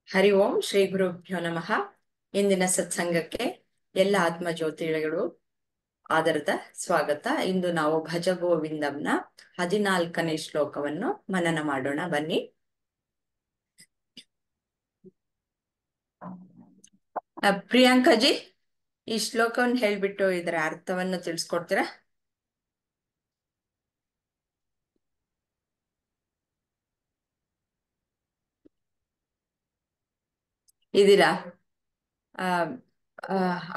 ಹರಿ ಓಂ ಶ್ರೀ ಗುರುಭ್ಯೋ ನಮಃ. ಇಂದಿನ ಸತ್ಸಂಗಕ್ಕೆ ಎಲ್ಲ ಆತ್ಮಜ್ಯೋತಿಗಳು ಆದರದ ಸ್ವಾಗತ. ಇಂದು ನಾವು ಭಜಗೋವಿಂದಂನ 14ನೇ ಶ್ಲೋಕವನ್ನು ಮನನ ಮಾಡೋಣ. ಬನ್ನಿ. ಪ್ರಿಯಾಂಕಾಜಿ, ಈ ಶ್ಲೋಕವನ್ನು ಹೇಳ್ಬಿಟ್ಟು ಇದರ ಅರ್ಥವನ್ನು ತಿಳಿಸ್ಕೊಡ್ತೀರಾ? ಇದೀರಾ?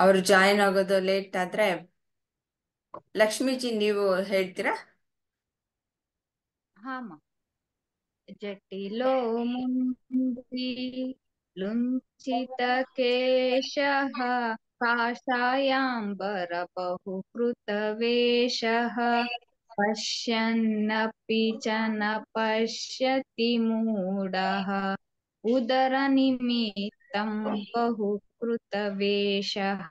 ಅವ್ರು ಜಾಯಿನ್ ಆಗೋದು ಲೇಟ್ ಆದ್ರೆ ಲಕ್ಷ್ಮೀಜಿ ನೀವು ಹೇಳ್ತೀರಾ? ಹಾಮ. ಜಟಿಲೋ ಮುಂದಿ ಲುಂಚಿತ ಕೇಶಃ ಕಾಷಾಯಾಂಬರ ಬಹುಕೃತ ವೇಷಃ ಪಶ್ಯನ್ನಪಿ ಚ ನ ಪಶ್ಯತಿ ಮೂಢಃ ಉದರ ನಿಮಿತ್ತಂ ಬಹುಕೃತ ವೇಷಃ.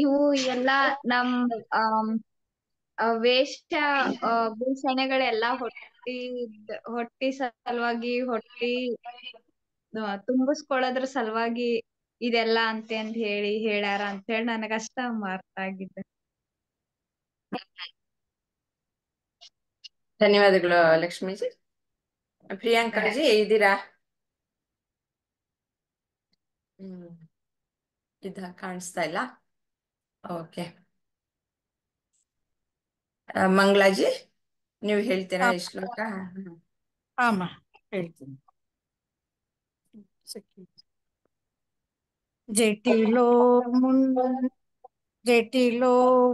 ಇವು ಎಲ್ಲ ನಮ್ ವೇಷ ಭೂಷಣಗಳೆಲ್ಲ ಹೊಟ್ಟಿ ಸಲುವಾಗಿ, ಹೊಟ್ಟಿ ತುಂಬಿಸ್ಕೊಳ್ಳೋದ್ರ ಸಲುವಾಗಿ ಇದೆಲ್ಲ ಅಂತ ಹೇಳ್ಯಾರ ಅಂತ ಹೇಳಿ ನನಗಷ್ಟ ಅರ್ಥ ಆಗಿದ್ದೆ. ಧನ್ಯವಾದಗಳು ಲಕ್ಷ್ಮೀಜಿ. ಪ್ರಿಯಾಂಕಾಜಿ ಇದ್ದೀರಾ? ಕಾಣಿಸ್ತಾ ಇಲ್ಲ. ಓಕೆ. ಮಂಗಳಾಜಿ ನೀವು ಹೇಳ್ತೀರಾ ಈ ಶ್ಲೋಕ? ಆಮ ಹೇಳ್ತೀನಿ. ಜಟಿಲೋ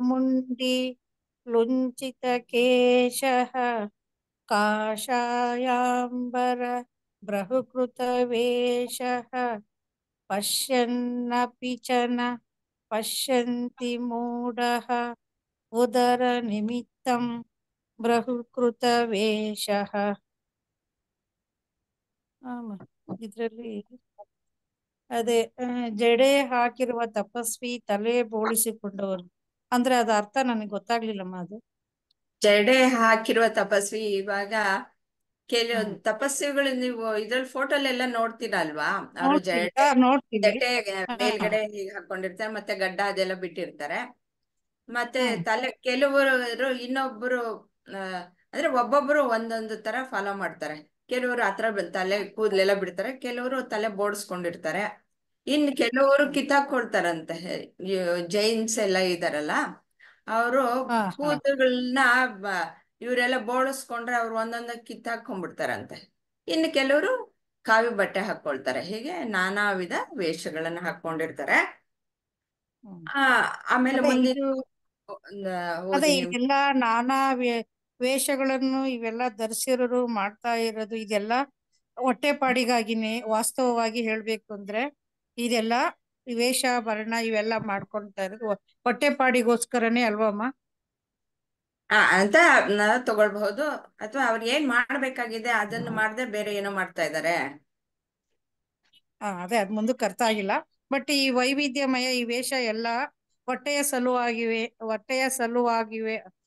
ಮುಂಡಿ ಲುಂಚಿತ ಕೇಶಃ ಕಾಷಾಯಾಂಬರ ಬೃಹುಕೃತ ವೇಷಃ ಪಶ್ಯನ್ನಪಿ ಚ ನ ಪಶ್ಯಂತಿ ಮೂಢಃ ಉದರ ನಿಮಿತ್ತಂ ಬೃಹುಕೃತ ವೇಷಃ. ಇದ್ರಲ್ಲಿ ಅದೇ ಜಡೆ ಹಾಕಿರುವ ತಪಸ್ವಿ, ತಲೆ ಬೋಳಿಸಿಕೊಂಡವರು ಅಂದ್ರೆ ಅದ ಅರ್ಥ ನನಗೆ ಗೊತ್ತಾಗ್ಲಿಲ್ಲಮ್ಮ. ಅದು ಜಡೆ ಹಾಕಿರುವ ತಪಸ್ವಿ. ಇವಾಗ ಕೆಲವೊಂದು ತಪಸ್ವಿಗಳು ನೀವು ಇದ್ರಲ್ಲಿ ಫೋಟೋಲೆಲ್ಲ ನೋಡ್ತೀರಾ ಅಲ್ವಾ? ಅವರು ಜಡೆ ಮೇಲ್ಗಡೆ ಹೀಗೆ ಹಾಕೊಂಡಿರ್ತಾರೆ, ಮತ್ತೆ ಗಡ್ಡ ಅದೆಲ್ಲ ಬಿಟ್ಟಿರ್ತಾರೆ. ಮತ್ತೆ ತಲೆ ಕೆಲವರು ಇನ್ನೊಬ್ರು ಅಂದ್ರೆ ಒಬ್ಬೊಬ್ರು ಒಂದೊಂದು ತರ ಫಾಲೋ ಮಾಡ್ತಾರೆ. ಕೆಲವರು ಆತರ ತಲೆ ಕೂದಲೆಲ್ಲ ಬಿಡ್ತಾರೆ, ಕೆಲವರು ತಲೆ ಬೋಡ್ಸ್ಕೊಂಡಿರ್ತಾರೆ, ಇನ್ ಕೆಲವರು ಕಿತ್ತಾಕೊಳ್ತಾರಂತೆ. ಜೈನ್ಸ್ ಎಲ್ಲ ಇದಾರಲ್ಲ, ಅವರು ಕೂದಲುಗಳನ್ನ ಇವರೆಲ್ಲ ಬೋಳಿಸ್ಕೊಂಡ್ರೆ ಅವ್ರು ಒಂದೊಂದ ಕಿತ್ತಾಕೊಂಡ್ಬಿಡ್ತಾರಂತೆ. ಇನ್ನು ಕೆಲವರು ಕಾವಿ ಬಟ್ಟೆ ಹಾಕೊಳ್ತಾರೆ. ಹೀಗೆ ನಾನಾ ವಿಧ ವೇಷಗಳನ್ನ ಹಾಕೊಂಡಿರ್ತಾರೆ. ಆಮೇಲೆ ಮುಂದಿನ ಅದೇ ಇವೆಲ್ಲ ನಾನಾ ವೇಷಗಳನ್ನು ಇವೆಲ್ಲ ಧರಿಸಿರೋರು ಮಾಡ್ತಾ ಇರೋದು ಇದೆಲ್ಲ ಹೊಟ್ಟೆಪಾಡಿಗಾಗಿನೇ. ವಾಸ್ತವವಾಗಿ ಹೇಳ್ಬೇಕು ಅಂದ್ರೆ ಇದೆಲ್ಲ ವೇಷಾಭರಣ ಇವೆಲ್ಲ ಮಾಡ್ಕೊಳ್ತಾ ಇರೋದು ಹೊಟ್ಟೆಪಾಡಿಗೋಸ್ಕರನೇ ಅಲ್ವಮ್ಮ ಅಂತ ತಗೊಳ್ಬಹುದು. ಅಥವಾ ಅವ್ರು ಏನ್ ಮಾಡ್ಬೇಕಾಗಿದೆ ಅದನ್ನು ಮಾಡದೆ ಬೇರೆ ಏನೋ ಮಾಡ್ತಾ ಇದ್ದಾರೆ. ಅದೇ ಅದ್ ಮುಂದಕ್ಕೆ ಅರ್ಥ ಆಗಿಲ್ಲ. ಬಟ್ ಈ ವೈವಿಧ್ಯಮಯ ಈ ವೇಷ ಎಲ್ಲ ಹೊಟ್ಟೆಯ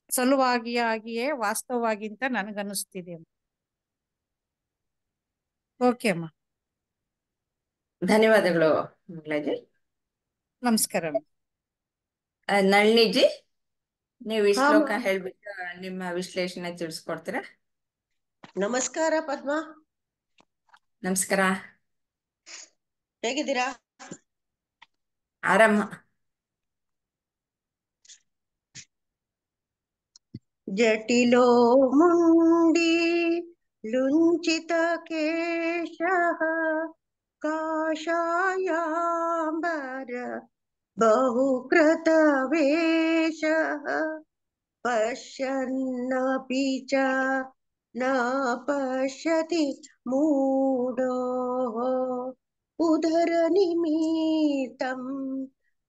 ಸಲುವಾಗಿಯೇ ವಾಸ್ತವವಾಗಿ ಅಂತ ನನಗನ್ನಿಸ್ತಿದೆ. ಓಕೆ ಅಮ್ಮ, ಧನ್ಯವಾದಗಳು ಮಂಗಳಾಜಿ. ನಮಸ್ಕಾರ. ನಳಿನಿಜಿ, ನೀವು ಈ ಶ್ಲೋಕ ಹೇಳ್ಬಿಟ್ಟು ನಿಮ್ಮ ವಿಶ್ಲೇಷಣೆ ತಿಳಿಸ್ಕೊಡ್ತೀರಾ? ನಮಸ್ಕಾರ ಪದ್ಮ. ನಮಸ್ಕಾರ. ಹೇಗಿದ್ದೀರಾ? ಆರಾಮ. ಜಟಿಲೋ ಮುಂಡಿ ಲುಂಚಿತ ಕೇಶಃ ಕಾಷಾಯಾಂಬರ ಬಹುಕೃತ ವೇಷಃ ಪಶ್ಯನ್ನಪಿ ಚ ನ ಪಶ್ಯತಿ ಮೂಢೋ ಉದರ ನಿಮಿತ್ತಂ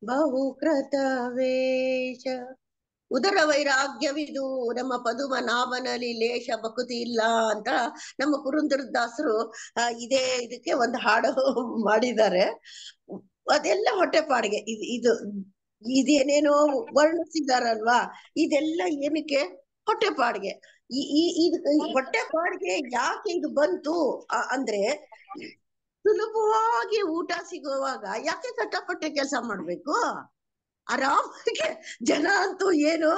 ಬಹುಕೃತ ವೇಷ. ಉದರ ವೈರಾಗ್ಯವಿದು ನಮ್ಮ ಪದುಮನಾಭನಲ್ಲಿ ಲೇಷ ಭಕುತಿ ಇಲ್ಲ ಅಂತ ನಮ್ಮ ಪುರಂದರದಾಸರು ಇದಕ್ಕೆ ಒಂದು ಹಾಡು ಮಾಡಿದ್ದಾರೆ. ಅದೆಲ್ಲ ಹೊಟ್ಟೆಪಾಡಿಗೆ. ಇದೇನೇನೋ ವರ್ಣಿಸಿದಾರಲ್ವಾ, ಇದೆಲ್ಲ ಏನಕ್ಕೆ? ಹೊಟ್ಟೆಪಾಡಿಗೆ. ಹೊಟ್ಟೆ ಪಾಡಿಗೆ ಯಾಕೆ ಇದು ಬಂತು ಅಂದ್ರೆ ಸುಲಭವಾಗಿ ಊಟ ಸಿಗುವಾಗ ಯಾಕೆ ಕಷ್ಟಪಟ್ಟೆ ಕೆಲಸ ಮಾಡ್ಬೇಕು? ಆರಾಮಾಗಿ ಜನ ಅಂತೂ ಏನು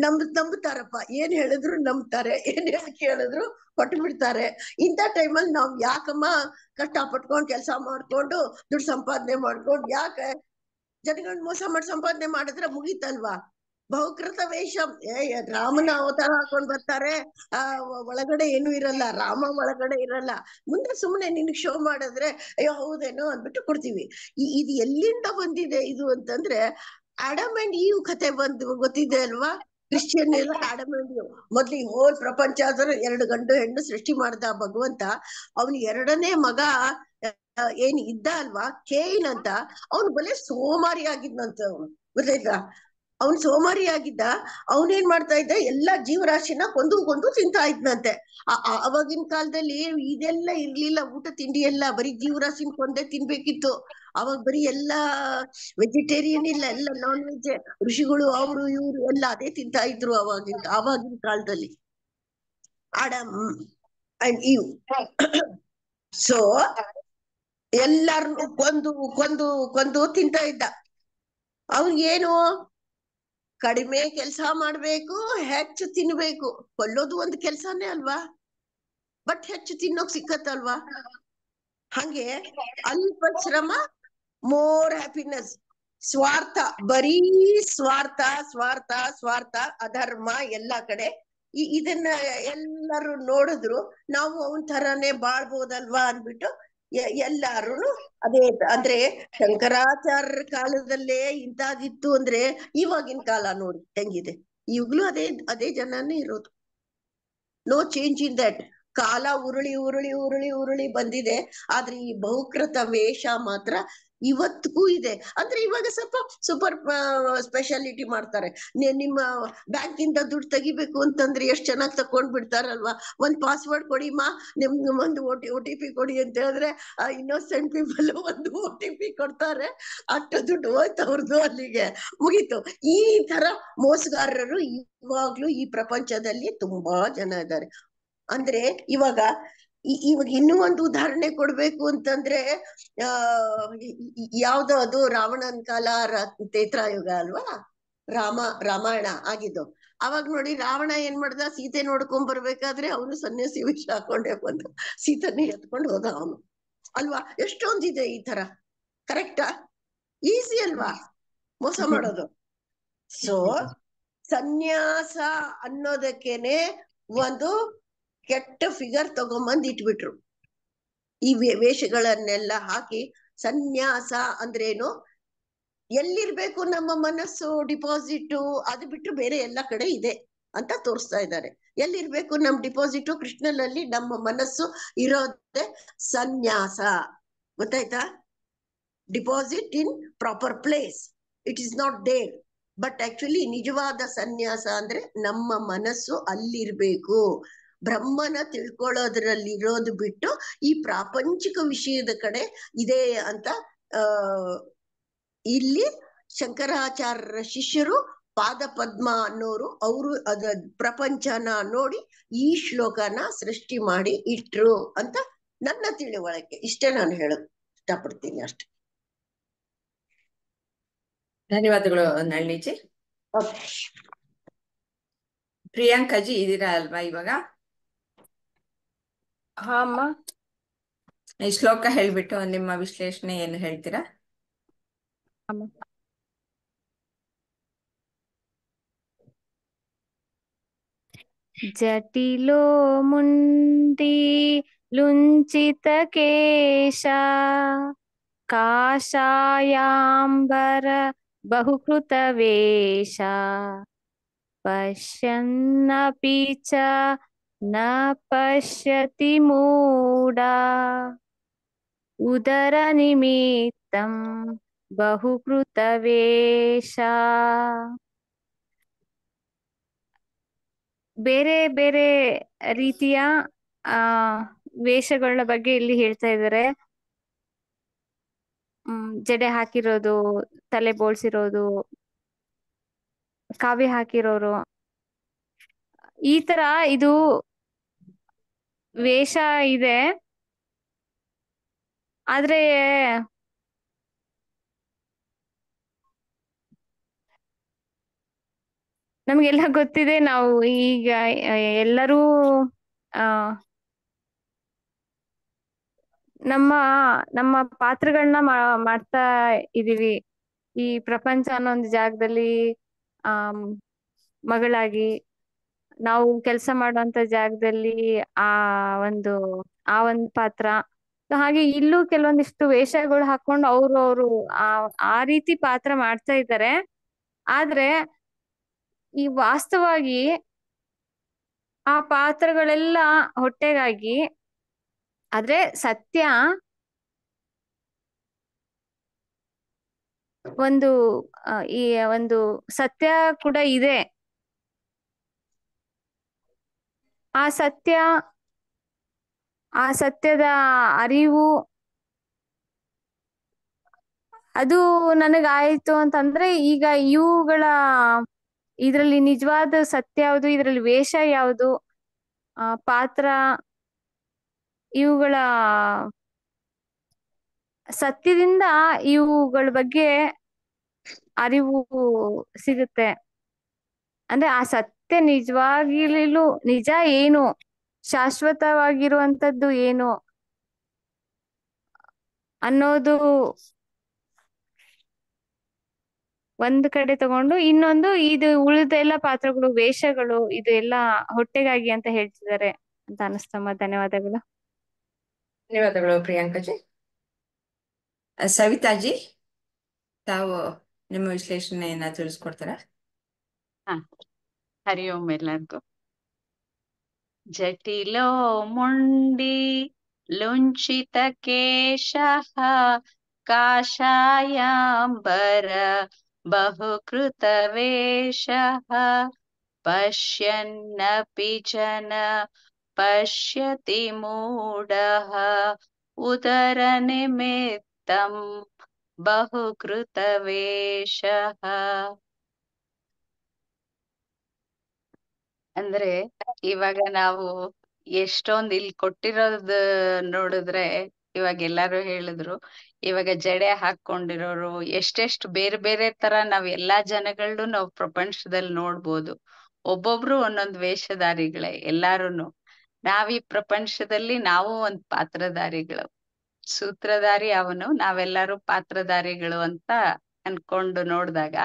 ನಂಬುತ್ತಾರಪ್ಪ, ಏನ್ ಹೇಳಿದ್ರು ನಂಬ್ತಾರೆ, ಏನ್ ಹೇಳಿದ್ರು ಕೊಟ್ಟು ಬಿಡ್ತಾರೆ. ಇಂಥ ಟೈಮಲ್ಲಿ ನಾವ್ ಯಾಕಮ್ಮ ಕಷ್ಟ ಪಟ್ಕೊಂಡ್ ಕೆಲಸ ಮಾಡ್ಕೊಂಡು ದುಡ್ಡು ಸಂಪಾದನೆ ಮಾಡ್ಕೊಂಡು ಯಾಕೆ ಜನಗಳನ್ನ ಮೋಸ ಮಾಡಿ ಸಂಪಾದನೆ ಮಾಡಿದ್ರೆ ಮುಗೀತಲ್ವಾ? ಬಹುಕೃತ ವೇಷ, ರಾಮನ ಅವತಾರ ಹಾಕೊಂಡ್ ಬರ್ತಾರೆ, ಒಳಗಡೆ ಏನು ಇರಲ್ಲ, ರಾಮ ಒಳಗಡೆ ಇರಲ್ಲ. ಮುಂದೆ ಸುಮ್ನೆ ನಿನ್ಗೆ ಶೋ ಮಾಡಿದ್ರೆ ಅಯ್ಯೋ ಹೌದೇನೋ ಅಂದ್ಬಿಟ್ಟು ಕೊಡ್ತೀವಿ. ಇದು ಎಲ್ಲಿಂದ ಬಂದಿದೆ ಇದು ಅಂತಂದ್ರೆ ಆಡಮ್ ಅಂಡ್ ಈವ್ ಕತೆ ಗೊತ್ತಿದೆ ಅಲ್ವಾ? ಕ್ರಿಶ್ಚಿಯನ್ ಎಲ್ಲ ಆಡಮ್ ಅಂಡ್ ಈವ್ ಮೊದ್ಲು ಈ ಹೋಲ್ ಪ್ರಪಂಚ ಆದ್ರೆ 2 ಗಂಡು ಹೆಣ್ಣು ಸೃಷ್ಟಿ ಮಾಡ್ದ ಭಗವಂತ. ಅವನು 2ನೇ ಮಗ ಏನ್ ಇದ್ದ ಅಲ್ವಾ, ಕೇಯಿನ್ ಅಂತ, ಅವ್ನು ಬಲೆ ಸೋಮಾರಿ ಆಗಿದ್ನಂತ. ಅವನು ಗೊತ್ತಾಯ್ತಾ? ಅವ್ನ್ ಸೋಮಾರಿ ಆಗಿದ್ದ. ಅವನೇನ್ ಮಾಡ್ತಾ ಇದ್ದ, ಎಲ್ಲಾ ಜೀವರಾಶಿನ ಕೊಂದು ತಿಂತಾ ಇದ್ನಂತೆ. ಅವಾಗಿನ ಕಾಲದಲ್ಲಿ ಇದೆಲ್ಲ ಇರ್ಲಿಲ್ಲ, ಊಟ ತಿಂಡಿ ಎಲ್ಲ ಬರೀ ಜೀವರಾಶಿನ ಕೊಂದೇ ತಿನ್ಬೇಕಿತ್ತು. ಅವಾಗ ಬರೀ ಎಲ್ಲಾ ವೆಜಿಟೇರಿಯನ್ ಇಲ್ಲ, ಎಲ್ಲ ನಾನ್ ವೆಜ್. ಋಷಿಗಳು ಅವರು ಇವ್ರು ಎಲ್ಲ ಅದೇ ತಿಂತಾ ಇದ್ರು ಅವಾಗಿನ ಕಾಲದಲ್ಲಿ. Adam and Eve. ಸೊ ಎಲ್ಲಾರನ್ನು ಕೊಂದು ತಿಂತಾ ಇದ್ದ. ಅವ್ನಿಗೇನು, ಕಡಿಮೆ ಕೆಲ್ಸ ಮಾಡ್ಬೇಕು, ಹೆಚ್ಚು ತಿನ್ಬೇಕು. ಕೊಲ್ಲೋದು ಒಂದು ಕೆಲ್ಸಾನೇ ಅಲ್ವಾ, ಬಟ್ ಹೆಚ್ಚು ತಿನ್ನೋಕ್ ಸಿಕ್ಕತ್ತಲ್ವಾ? ಹಂಗೆ ಅಲ್ಪ ಶ್ರಮ ಮೋರ್ ಹ್ಯಾಪಿನೆಸ್. ಸ್ವಾರ್ಥ, ಬರೀ ಸ್ವಾರ್ಥ ಸ್ವಾರ್ಥ ಸ್ವಾರ್ಥ, ಅಧರ್ಮ ಎಲ್ಲಾ ಕಡೆ. ಇದನ್ನ ಎಲ್ಲರೂ ನೋಡಿದ್ರು ನಾವು ಅವನ್ ತರಾನೇ ಬಾಳ್ಬೋದಲ್ವಾ ಅನ್ಬಿಟ್ಟು ಎಲ್ಲಾರು ಅದೇ. ಅಂದ್ರೆ ಶಂಕರಾಚಾರ್ಯರ ಕಾಲದಲ್ಲೇ ಇಂತಾದಿತ್ತು ಅಂದ್ರೆ ಇವಾಗಿನ ಕಾಲ ನೋಡಿ ಹೆಂಗಿದೆ. ಈಗ್ಲೂ ಅದೇ ಜನನೇ ಇರೋದು. No change in that. ಕಾಲ ಉರುಳಿ ಬಂದಿದೆ, ಆದ್ರೆ ಈ ಬಹುಕೃತ ವೇಷ ಮಾತ್ರ ಇವತ್ತಿಗೂ ಇದೆ. ಅಂದ್ರೆ ಇವಾಗ ಸ್ವಲ್ಪ ಸೂಪರ್ ಸ್ಪೆಷಾಲಿಟಿ ಮಾಡ್ತಾರೆ. ನಿಮ್ಮ ಬ್ಯಾಂಕ್ ಇಂದ ದುಡ್ಡು ತೆಗಿಬೇಕು ಅಂತಂದ್ರೆ ಎಷ್ಟ್ ಚೆನ್ನಾಗಿ ತಕೊಂಡ್ ಬಿಡ್ತಾರಲ್ವಾ? ಒಂದ್ ಪಾಸ್ವರ್ಡ್ ಕೊಡಿಮ್ಮ, ಒಂದು OTP ಕೊಡಿ ಅಂತ ಹೇಳಿದ್ರೆ ಇನ್ನೋಸೆಂಟ್ ಪೀಪಲ್ ಒಂದು OTP ಕೊಡ್ತಾರೆ, ಅಷ್ಟು ದುಡ್ಡು ಹೋಯ್ತು ಅವ್ರದ್ದು, ಅಲ್ಲಿಗೆ ಮುಗೀತು. ಈ ತರ ಮೋಸಗಾರರು ಇವಾಗ್ಲೂ ಈ ಪ್ರಪಂಚದಲ್ಲಿ ತುಂಬಾ ಜನ ಇದ್ದಾರೆ. ಅಂದ್ರೆ ಇವಾಗ ಇನ್ನೂ ಒಂದು ಉದಾಹರಣೆ ಕೊಡ್ಬೇಕು ಅಂತಂದ್ರೆ ಯಾವ್ದೋ ಅದು ರಾವಣನ ಕಾಲ, ತ್ರೇತಾಯುಗ ಅಲ್ವಾ, ರಾಮಾಯಣ ಆಗಿದ್ದು. ಅವಾಗ ನೋಡಿ ರಾವಣ ಏನ್ ಮಾಡ್ದ, ಸೀತೆ ನೋಡ್ಕೊಂಡ್ ಬರ್ಬೇಕಾದ್ರೆ ಅವನು ಸನ್ಯಾಸಿ ವೇಷ ಹಾಕೊಂಡೇ ಬಂದು ಸೀತನ್ನೇ ಎತ್ಕೊಂಡು ಹೋದ ಅವನು ಅಲ್ವಾ? ಎಷ್ಟೊಂದಿದೆ ಈ ತರ. ಕರೆಕ್ಟಾ? ಈಸಿ ಅಲ್ವಾ ಮೋಸ ಮಾಡೋದು? ಸೊ ಸನ್ಯಾಸ ಅನ್ನೋದಕ್ಕೇನೆ ಒಂದು ಕೆಟ್ಟ ಫಿಗರ್ ತಗೊಂಬಂದ್ ಇಟ್ಬಿಟ್ರು. ಈ ವೇಷಗಳನ್ನೆಲ್ಲ ಹಾಕಿ ಸನ್ಯಾಸ ಅಂದ್ರೇನು, ಎಲ್ಲಿರ್ಬೇಕು ನಮ್ಮ ಮನಸ್ಸು ಡಿಪಾಸಿಟ್, ಅದು ಬಿಟ್ಟು ಬೇರೆ ಎಲ್ಲ ಕಡೆ ಇದೆ ಅಂತ ತೋರಿಸ್ತಾ ಇದ್ದಾರೆ. ಎಲ್ಲಿರ್ಬೇಕು ನಮ್ ಡಿಪಾಸಿಟ್? ಕೃಷ್ಣನಲ್ಲಿ ನಮ್ಮ ಮನಸ್ಸು ಇರೋದೇ ಸನ್ಯಾಸ. ಗೊತ್ತಾಯ್ತಾ? Deposit in proper place, it is not there. But actually ನಿಜವಾದ ಸನ್ಯಾಸ ಅಂದ್ರೆ ನಮ್ಮ ಮನಸ್ಸು ಅಲ್ಲಿರ್ಬೇಕು, ಬ್ರಹ್ಮನ ತಿಳ್ಕೊಳ್ಳೋದ್ರಲ್ಲಿರೋದು ಬಿಟ್ಟು ಈ ಪ್ರಾಪಂಚಿಕ ವಿಷಯದ ಕಡೆ ಇದೆ ಅಂತ ಇಲ್ಲಿ ಶಂಕರಾಚಾರ್ಯರ ಶಿಷ್ಯರು ಪಾದ ಪದ್ಮ ಅನ್ನೋರು ಅವರು ಅದ ಪ್ರಪಂಚನ ನೋಡಿ ಈ ಶ್ಲೋಕನ ಸೃಷ್ಟಿ ಮಾಡಿ ಇಟ್ರು ಅಂತ ನನ್ನ ತಿಳುವಳಿಕೆ. ಇಷ್ಟೇ ನಾನು ಹೇಳಕ್ ಇಷ್ಟಪಡ್ತೀನಿ ಅಷ್ಟೆ. ಧನ್ಯವಾದಗಳು ನಳಿನಿಜಿ. ಪ್ರಿಯಾಂಕಾಜಿ ಇದೀರಾ ಅಲ್ವಾ ಇವಾಗ? ಹಾ ಅಮ್ಮ. ಈ ಶ್ಲೋಕ ಹೇಳ್ಬಿಟ್ಟು ನಿಮ್ಮ ವಿಶ್ಲೇಷಣೆ ಏನು ಹೇಳ್ತೀರಾ? ಜಟಿಲೋ ಮುಂಡಿ ಲುಂಚಿತ ಕೇಶ ಕಾಷಾಯಾಂಬರ ಬಹುಕೃತ ವೇಷ ಪಶ್ಯನ್ನಪಿ ಚ ನ ಪಶ್ಯತಿ ಮೂಢ ಉದರ ನಿಮಿತ್ತಂ ಬಹುಕೃತ ವೇಷ. ಬೇರೆ ಬೇರೆ ರೀತಿಯ ವೇಷಗಳ ಬಗ್ಗೆ ಇಲ್ಲಿ ಹೇಳ್ತಾ ಇದ್ದಾರೆ. ಜಡೆ ಹಾಕಿರೋದು, ತಲೆ ಬೋಳ್ಸಿರೋದು, ಕಾವಿ ಹಾಕಿರೋರು, ಈ ತರ ಇದು ವೇಷ ಇದೆ. ಆದ್ರೆ ನಮ್ಗೆಲ್ಲ ಗೊತ್ತಿದೆ, ನಾವು ಈಗ ಎಲ್ಲರೂ ಆ ನಮ್ಮ ನಮ್ಮ ಪಾತ್ರಗಳನ್ನ ಮಾಡ್ತಾ ಇದೀವಿ. ಈ ಪ್ರಪಂಚ ಅನ್ನೋ ಒಂದು ಜಾಗದಲ್ಲಿ ಮಗಳಾಗಿ, ನಾವು ಕೆಲಸ ಮಾಡುವಂತ ಜಾಗದಲ್ಲಿ ಆ ಒಂದು ಪಾತ್ರ. ಹಾಗೆ ಇಲ್ಲೂ ಕೆಲವೊಂದಿಷ್ಟು ವೇಷಗಳು ಹಾಕೊಂಡು ಅವರು ಆ ರೀತಿ ಪಾತ್ರ ಮಾಡ್ತಾ ಇದ್ದಾರೆ. ಆದ್ರೆ ಈ ವಾಸ್ತವವಾಗಿ ಆ ಪಾತ್ರಗಳೆಲ್ಲ ಹೊಟ್ಟೆಗಾಗಿ, ಆದ್ರೆ ಸತ್ಯ ಒಂದು ಈ ಒಂದು ಸತ್ಯ ಕೂಡ ಇದೆ. ಆ ಸತ್ಯದ ಅರಿವು ಅದು ನನಗಾಯ್ತು ಅಂತಂದ್ರೆ, ಈಗ ಇದ್ರಲ್ಲಿ ನಿಜವಾದ ಸತ್ಯ ಯಾವುದು, ಇದ್ರಲ್ಲಿ ವೇಷ ಯಾವುದು, ಪಾತ್ರ, ಇವುಗಳ ಸತ್ಯದಿಂದ ಇವುಗಳ ಬಗ್ಗೆ ಅರಿವು ಸಿಗುತ್ತೆ. ಅಂದ್ರೆ ಆ ಸತ್ಯ ನಿಜವಾಗಿರ್ಲಿಲ್ಲ, ನಿಜ ಏನು, ಶಾಶ್ವತವಾಗಿರುವಂತದ್ದು ಏನು ಅನ್ನೋದು ಒಂದ್ ಕಡೆ ತಗೊಂಡು, ಇನ್ನೊಂದು ಇದು ಉಳಿದ ಎಲ್ಲ ಪಾತ್ರಗಳು, ವೇಷಗಳು, ಇದು ಎಲ್ಲ ಹೊಟ್ಟೆಗಾಗಿ ಅಂತ ಹೇಳ್ತಿದ್ದಾರೆ ಅಂತ ಅನಿಸ್ತಮ್ಮ. ಧನ್ಯವಾದಗಳು. ಧನ್ಯವಾದಗಳು ಪ್ರಿಯಾಂಕಾಜಿ. ಸವಿತಾಜಿ, ತಾವು ನಿಮ್ಮ ವಿಶ್ಲೇಷಣೆಯನ್ನ ತಿಳಿಸ್ಕೊಡ್ತಾರಾ? ಹರಿ ಓಂ ಎಲ್ಲರಿಗೂ. ಜಟಿಲೋ ಮುಂಡಿ ಲುಂಚಿತ ಕೇಶಃ ಕಾಷಾಯಾಂಬರ ಬಹುಕೃತ ವೇಷಃ ಪಶ್ಯನ್ನಪಿ ಜನ ಪಶ್ಯತಿ ಮೂಢಃ ಉದರ ನಿಮಿತ್ತಂ ಬಹುಕೃತ ವೇಷಃ. ಅಂದ್ರೆ ಇವಾಗ ನಾವು ಎಷ್ಟೊಂದ್ ಇಲ್ಲಿ ಕೊಟ್ಟಿರೋದ್ ನೋಡಿದ್ರೆ, ಇವಾಗ ಎಲ್ಲಾರು ಹೇಳಿದ್ರು, ಇವಾಗ ಜಡೆ ಹಾಕೊಂಡಿರೋರು ಎಷ್ಟೆಷ್ಟು ಬೇರೆ ಬೇರೆ ತರ ನಾವ್ ಎಲ್ಲಾ ಜನಗಳನ್ನೂ ನಾವು ಪ್ರಪಂಚದಲ್ಲಿ ನೋಡ್ಬೋದು. ಒಬ್ಬೊಬ್ರು ಒಂದೊಂದ್ ವೇಷಧಾರಿಗಳೇ ಎಲ್ಲಾರುನು. ನಾವ್ ಈ ಪ್ರಪಂಚದಲ್ಲಿ ನಾವು ಒಂದ್ ಪಾತ್ರಧಾರಿಗಳು. ಸೂತ್ರಧಾರಿ ಅವನು, ನಾವೆಲ್ಲರೂ ಪಾತ್ರಧಾರಿಗಳು ಅಂತ ಅನ್ಕೊಂಡು ನೋಡ್ದಾಗ,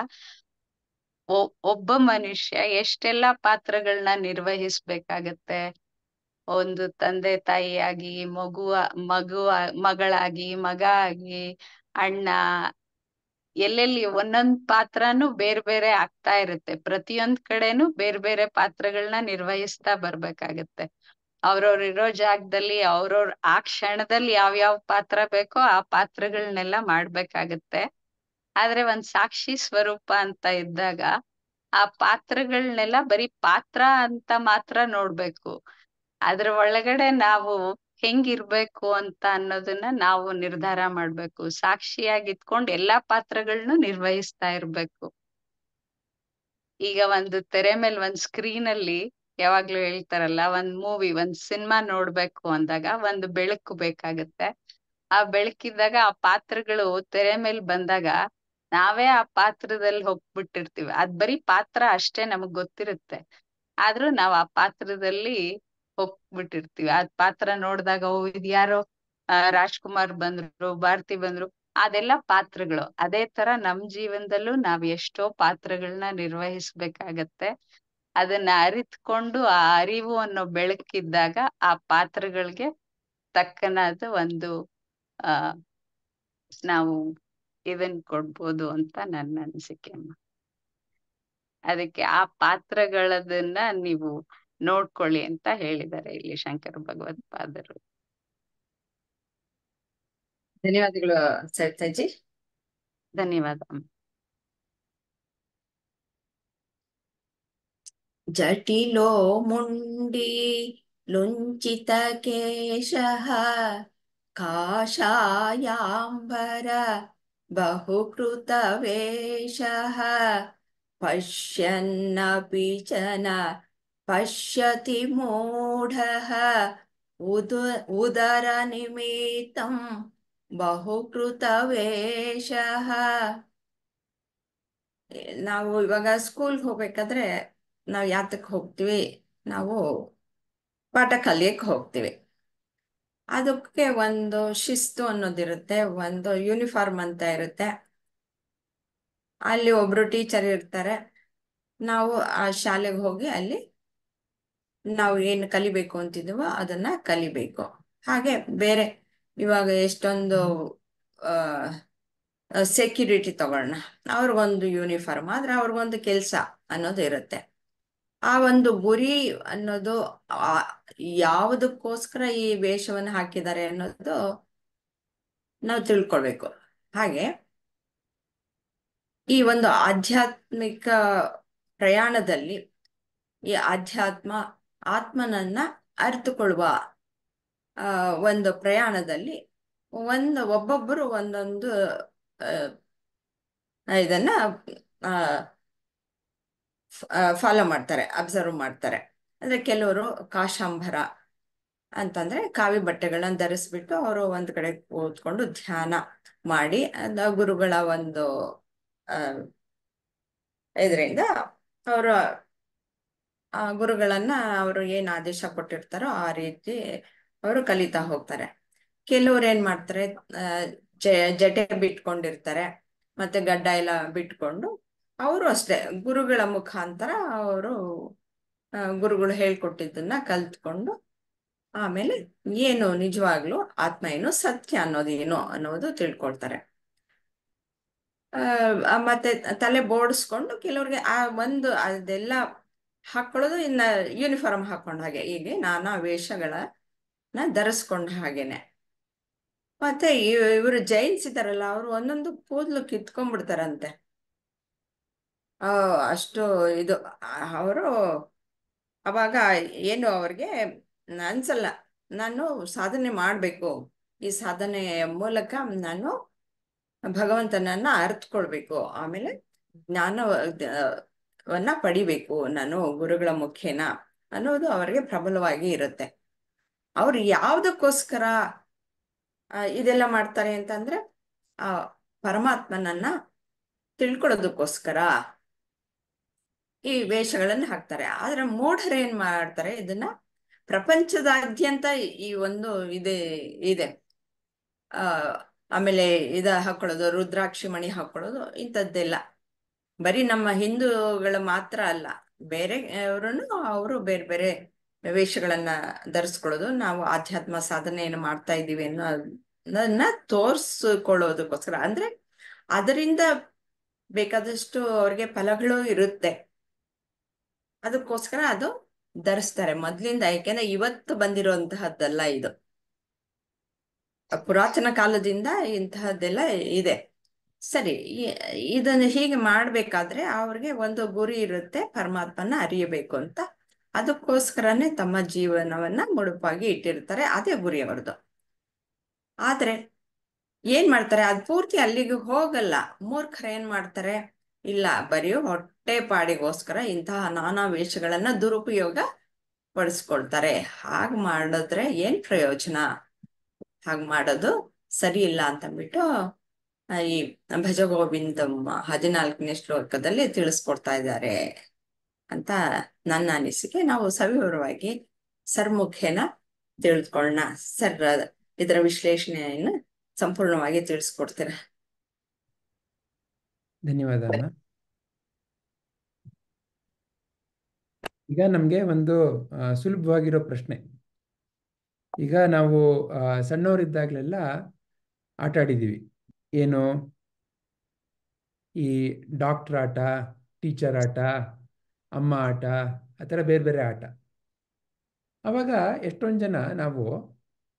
ಒಬ್ಬ ಮನುಷ್ಯ ಎಷ್ಟೆಲ್ಲಾ ಪಾತ್ರಗಳನ್ನ ನಿರ್ವಹಿಸ್ಬೇಕಾಗತ್ತೆ. ಒಂದು ತಂದೆ ತಾಯಿಯಾಗಿ, ಮಗಳಾಗಿ, ಮಗ ಆಗಿ, ಅಣ್ಣ, ಎಲ್ಲೆಲ್ಲಿ ಒಂದೊಂದ್ ಪಾತ್ರನೂ ಬೇರೆ ಬೇರೆ ಆಗ್ತಾ ಇರುತ್ತೆ. ಪ್ರತಿಯೊಂದ್ ಕಡೆನೂ ಬೇರೆ ಬೇರೆ ಪಾತ್ರಗಳನ್ನ ನಿರ್ವಹಿಸ್ತಾ ಬರ್ಬೇಕಾಗತ್ತೆ. ಅವ್ರವ್ರ ಇರೋ ಜಾಗದಲ್ಲಿ ಆ ಕ್ಷಣದಲ್ಲಿ ಯಾವ್ಯಾವ ಪಾತ್ರ ಬೇಕೋ ಆ ಪಾತ್ರಗಳನ್ನೆಲ್ಲ ಮಾಡ್ಬೇಕಾಗತ್ತೆ. ಆದ್ರೆ ಒಂದ್ ಸಾಕ್ಷಿ ಸ್ವರೂಪ ಅಂತ ಇದ್ದಾಗ ಆ ಪಾತ್ರಗಳನ್ನೆಲ್ಲ ಬರೀ ಪಾತ್ರ ಅಂತ ಮಾತ್ರ ನೋಡ್ಬೇಕು. ಅದ್ರ ಒಳಗಡೆ ನಾವು ಹೆಂಗಿರ್ಬೇಕು ಅಂತ ಅನ್ನೋದನ್ನ ನಾವು ನಿರ್ಧಾರ ಮಾಡ್ಬೇಕು. ಸಾಕ್ಷಿಯಾಗಿ ಇದ್ಕೊಂಡು ಎಲ್ಲಾ ಪಾತ್ರಗಳನ್ನೂ ನಿರ್ವಹಿಸ್ತಾ ಇರ್ಬೇಕು. ಈಗ ಒಂದು ತೆರೆ ಮೇಲೆ ಒಂದ್ ಸ್ಕ್ರೀನ್ ಅಲ್ಲಿ ಯಾವಾಗ್ಲೂ ಹೇಳ್ತಾರಲ್ಲ, ಒಂದ್ ಮೂವಿ, ಒಂದ್ ಸಿನಿಮಾ ನೋಡ್ಬೇಕು ಅಂದಾಗ ಒಂದು ಬೆಳಕು ಬೇಕಾಗತ್ತೆ. ಆ ಬೆಳಕಿದ್ದಾಗ ಆ ಪಾತ್ರಗಳು ತೆರೆ ಮೇಲೆ ಬಂದಾಗ ನಾವೇ ಆ ಪಾತ್ರದಲ್ಲಿ ಹೋಗ್ಬಿಟ್ಟಿರ್ತೀವಿ. ಅದ್ ಬರೀ ಪಾತ್ರ ಅಷ್ಟೇ ನಮಗ್ ಗೊತ್ತಿರುತ್ತೆ, ಆದ್ರೂ ನಾವ್ ಆ ಪಾತ್ರದಲ್ಲಿ ಹೋಗ್ಬಿಟ್ಟಿರ್ತೀವಿ. ಆ ಪಾತ್ರ ನೋಡ್ದಾಗ ಓ ಇದ್ಯಾರೋ ರಾಜ್ಕುಮಾರ್ ಬಂದ್ರು, ಭಾರತಿ ಬಂದ್ರು, ಅದೆಲ್ಲ ಪಾತ್ರಗಳು. ಅದೇ ತರ ನಮ್ ಜೀವನದಲ್ಲೂ ನಾವ್ ಎಷ್ಟೋ ಪಾತ್ರಗಳನ್ನ ನಿರ್ವಹಿಸ್ಬೇಕಾಗತ್ತೆ. ಅದನ್ನ ಅರಿತ್ಕೊಂಡು ಆ ಅರಿವು ಅನ್ನೋ ಬೆಳಕಿದ್ದಾಗ ಆ ಪಾತ್ರಗಳಿಗೆ ತಕ್ಕನಾದ ಒಂದು ನಾವು ಇದನ್ ಕೊಡ್ಬೋದು ಅಂತ ನನ್ನ ಅನಿಸಿಕೆ ಅಮ್ಮ. ಅದಕ್ಕೆ ಆ ಪಾತ್ರಗಳದನ್ನ ನೀವು ನೋಡ್ಕೊಳ್ಳಿ ಅಂತ ಹೇಳಿದ್ದಾರೆ ಇಲ್ಲಿ ಶಂಕರ ಭಗವತ್ಪಾದರು. ಧನ್ಯವಾದಗಳು ಸವಿತಾಜಿ. ಧನ್ಯವಾದ. ಜಟಿಲೋ ಮುಂಡಿ ಲುಂಚಿತ ಕೇಶಃ ಕಾಷಾಯಾಂಬರ ಬಹುಕೃತ ವೇಷಃ ಪಶ್ಯನ್ನಪಿ ಚ ನ ಪಶ್ಯತಿ ಮೂಢಃ ಉದರನಿಮಿತ್ತಂ ಬಹುಕೃತವೇಷಃ. ನಾವು ಇವಾಗ ಸ್ಕೂಲ್ಗೆ ಹೋಗ್ಬೇಕಾದ್ರೆ ನಾವು ಯಾತಕ್ಕೆ ಹೋಗ್ತೀವಿ? ನಾವು ಪಾಠ ಕಲಿಯಕ್ಕೆ ಹೋಗ್ತೀವಿ. ಅದಕ್ಕೆ ಒಂದು ಶಿಸ್ತು ಅನ್ನೋದಿರುತ್ತೆ, ಒಂದು ಯೂನಿಫಾರ್ಮ್ ಅಂತ ಇರುತ್ತೆ. ಅಲ್ಲಿ ಒಬ್ರು ಟೀಚರ್ ಇರ್ತಾರೆ. ನಾವು ಆ ಶಾಲೆಗೆ ಹೋಗಿ ಅಲ್ಲಿ ನಾವು ಏನು ಕಲಿಬೇಕು ಅಂತಿದ್ದೀವೋ ಅದನ್ನ ಕಲಿಬೇಕು. ಹಾಗೆ ಬೇರೆ ಇವಾಗ ಎಷ್ಟೊಂದು ಸೆಕ್ಯೂರಿಟಿ ತಗೊಳ್ಳೋಣ, ಅವ್ರಿಗೊಂದು ಯೂನಿಫಾರ್ಮ್, ಆದ್ರೆ ಅವ್ರಿಗೊಂದು ಕೆಲಸ ಅನ್ನೋದು ಇರುತ್ತೆ. ಆ ಒಂದು ಗುರಿ ಅನ್ನೋದು ಯಾವುದಕ್ಕೋಸ್ಕರ ಈ ವೇಷವನ್ನು ಹಾಕಿದ್ದಾರೆ ಅನ್ನೋದು ನಾವು ತಿಳ್ಕೊಳ್ಬೇಕು. ಹಾಗೆ ಈ ಒಂದು ಆಧ್ಯಾತ್ಮಿಕ ಪ್ರಯಾಣದಲ್ಲಿ ಈ ಆತ್ಮನನ್ನ ಅರಿತುಕೊಳ್ಳುವ ಒಂದು ಪ್ರಯಾಣದಲ್ಲಿ ಒಬ್ಬೊಬ್ಬರು ಒಂದೊಂದು ಇದನ್ನ ಫಾಲೋ ಮಾಡ್ತಾರೆ, ಅಬ್ಸರ್ವ್ ಮಾಡ್ತಾರೆ. ಅಂದ್ರೆ ಕೆಲವರು ಕಾಶಾಂಬರ ಅಂತಂದ್ರೆ ಕಾವಿ ಬಟ್ಟೆಗಳನ್ನ ಧರಿಸ್ಬಿಟ್ಟು ಅವರು ಒಂದ್ ಕಡೆ ಕೂತ್ಕೊಂಡು ಧ್ಯಾನ ಮಾಡಿ ಗುರುಗಳ ಒಂದು ಇದರಿಂದ ಅವರು ಗುರುಗಳನ್ನ ಅವರು ಏನ್ ಆದೇಶ ಕೊಟ್ಟಿರ್ತಾರೋ ಆ ರೀತಿ ಅವರು ಕಲಿತಾ ಹೋಗ್ತಾರೆ. ಕೆಲವ್ರು ಏನ್ ಮಾಡ್ತಾರೆ, ಜಟೆ ಬಿಟ್ಕೊಂಡಿರ್ತಾರೆ, ಮತ್ತೆ ಗಡ್ಡ ಎಲ್ಲ ಬಿಟ್ಕೊಂಡು ಅವರು ಅಷ್ಟೇ ಗುರುಗಳ ಮುಖಾಂತರ ಅವರು ಗುರುಗಳು ಹೇಳ್ಕೊಟ್ಟಿದ್ದನ್ನ ಕಲ್ತ್ಕೊಂಡು ಆಮೇಲೆ ಏನು ನಿಜವಾಗ್ಲು ಆತ್ಮ ಏನು, ಸತ್ಯ ಅನ್ನೋದು ಏನು ಅನ್ನೋದು ತಿಳ್ಕೊಳ್ತಾರೆ. ಮತ್ತೆ ತಲೆ ಬೋಡಿಸ್ಕೊಂಡು ಕೆಲವ್ರಿಗೆ ಆ ಒಂದು ಅದೆಲ್ಲ ಹಾಕೊಳ್ಳೋದು, ಇನ್ನ ಯೂನಿಫಾರ್ಮ್ ಹಾಕೊಂಡ ಹಾಗೆ, ಹೀಗೆ ನಾನಾ ವೇಷಗಳನ್ನ ಧರಿಸ್ಕೊಂಡ ಹಾಗೇನೆ. ಮತ್ತೆ ಇವರು ಜೈನ್ಸ್ ಇದಾರಲ್ಲ, ಅವರು ಒಂದೊಂದು ಕೂದಲು ಕಿತ್ಕೊಂಡ್ಬಿಡ್ತಾರಂತೆ. ಅಷ್ಟು ಇದು ಅವರು ಅವಾಗ ಏನು ಅವ್ರಿಗೆ ಅನ್ಸಲ್ಲ, ನಾನು ಸಾಧನೆ ಮಾಡ್ಬೇಕು, ಈ ಸಾಧನೆಯ ಮೂಲಕ ನಾನು ಭಗವಂತನನ್ನ ಅರ್ಥಕೊಳ್ಬೇಕು, ಆಮೇಲೆ ಜ್ಞಾನವನ್ನ ಪಡಿಬೇಕು ನಾನು ಗುರುಗಳ ಮುಖೇನ ಅನ್ನೋದು ಅವರಿಗೆ ಪ್ರಬಲವಾಗಿ ಇರುತ್ತೆ. ಅವ್ರು ಯಾವುದಕ್ಕೋಸ್ಕರ ಇದೆಲ್ಲ ಮಾಡ್ತಾರೆ ಅಂತಂದ್ರೆ ಆ ಪರಮಾತ್ಮನನ್ನ ತಿಳ್ಕೊಳ್ಳೋದಕ್ಕೋಸ್ಕರ ಈ ವೇಷಗಳನ್ನು ಹಾಕ್ತಾರೆ. ಆದ್ರೆ ಮೂಢರು ಏನ್ ಮಾಡ್ತಾರೆ, ಇದನ್ನ ಪ್ರಪಂಚದಾದ್ಯಂತ ಈ ಒಂದು ಇದೆ ಆಮೇಲೆ ಹಾಕೊಳ್ಳೋದು, ರುದ್ರಾಕ್ಷಿ ಮಣಿ ಹಾಕೊಳ್ಳೋದು, ಇಂಥದ್ದೆಲ್ಲ ಬರೀ ನಮ್ಮ ಹಿಂದೂಗಳು ಮಾತ್ರ ಅಲ್ಲ, ಬೇರೆ ಅವರು ಬೇರೆ ಬೇರೆ ವೇಷಗಳನ್ನ ಧರಿಸ್ಕೊಳ್ಳೋದು, ನಾವು ಆಧ್ಯಾತ್ಮ ಸಾಧನೆಯನ್ನು ಮಾಡ್ತಾ ಇದ್ದೀವಿ ಅನ್ನೋದನ್ನ ತೋರ್ಸ್ಕೊಳ್ಳೋದಕ್ಕೋಸ್ಕರ. ಅಂದ್ರೆ ಅದರಿಂದ ಬೇಕಾದಷ್ಟು ಅವ್ರಿಗೆ ಫಲಗಳು ಇರುತ್ತೆ, ಅದಕ್ಕೋಸ್ಕರ ಅದು ಧರಿಸ್ತಾರೆ ಮೊದ್ಲಿಂದ. ಯಾಕೆಂದ್ರೆ ಇವತ್ತು ಬಂದಿರುವಂತಹದ್ದಲ್ಲ, ಇದು ಪುರಾತನ ಕಾಲದಿಂದ ಇಂತಹದ್ದೆಲ್ಲ ಇದೆ. ಸರಿ, ಇದನ್ನು ಹೀಗೆ ಮಾಡ್ಬೇಕಾದ್ರೆ ಅವ್ರಿಗೆ ಒಂದು ಗುರಿ ಇರುತ್ತೆ, ಪರಮಾತ್ಮನ ಅರಿಯಬೇಕು ಅಂತ. ಅದಕ್ಕೋಸ್ಕರನೇ ತಮ್ಮ ಜೀವನವನ್ನ ಮುಡುಪಾಗಿ ಇಟ್ಟಿರ್ತಾರೆ, ಅದೇ ಗುರಿ ಅವ್ರದ್ದು. ಆದ್ರೆ ಏನ್ ಮಾಡ್ತಾರೆ, ಅದ್ ಪೂರ್ತಿ ಅಲ್ಲಿಗೆ ಹೋಗಲ್ಲ. ಮೂರ್ಖರು ಏನ್ ಮಾಡ್ತಾರೆ, ಇಲ್ಲ ಬರೀ ಹೊಟ್ಟೆ ಪಾಡಿಗೋಸ್ಕರ ಇಂತಹ ನಾನಾ ವೇಷಗಳನ್ನ ದುರುಪಯೋಗ ಪಡಿಸ್ಕೊಳ್ತಾರೆ. ಹಾಗೆ ಮಾಡಿದ್ರೆ ಏನ್ ಪ್ರಯೋಜನ, ಹಾಗೆ ಮಾಡೋದು ಸರಿ ಇಲ್ಲ ಅಂತಂದ್ಬಿಟ್ಟು ಈ ಭಜಗೋವಿಂದಂ 14ನೇ ಶ್ಲೋಕದಲ್ಲಿ ತಿಳಿಸ್ಕೊಡ್ತಾ ಇದ್ದಾರೆ ಅಂತ ನನ್ನ ಅನಿಸಿಕೆ. ನಾವು ಸವಿವರವಾಗಿ ಸರ್ಮುಖೇನ ತಿಳ್ಕೊಳ್ಳೋಣ. ಸರ್ ಇದರ ವಿಶ್ಲೇಷಣೆಯನ್ನು ಸಂಪೂರ್ಣವಾಗಿ ತಿಳಿಸ್ಕೊಡ್ತೀರ? ಧನ್ಯವಾದ ಅಮ್ಮ. ಈಗ ನಮ್ಗೆ ಒಂದು ಸುಲಭವಾಗಿರೋ ಪ್ರಶ್ನೆ. ಈಗ ನಾವು ಸಣ್ಣವರಿದ್ದಾಗಲೆಲ್ಲ ಆಟ ಆಡಿದ್ದೀವಿ. ಏನು, ಈ ಡಾಕ್ಟರ್ ಆಟ, ಟೀಚರ್ ಆಟ, ಅಮ್ಮ ಆಟ, ಆ ಥರ ಬೇರೆ ಬೇರೆ ಆಟ. ಅವಾಗ ಎಷ್ಟೊಂದು ಜನ ನಾವು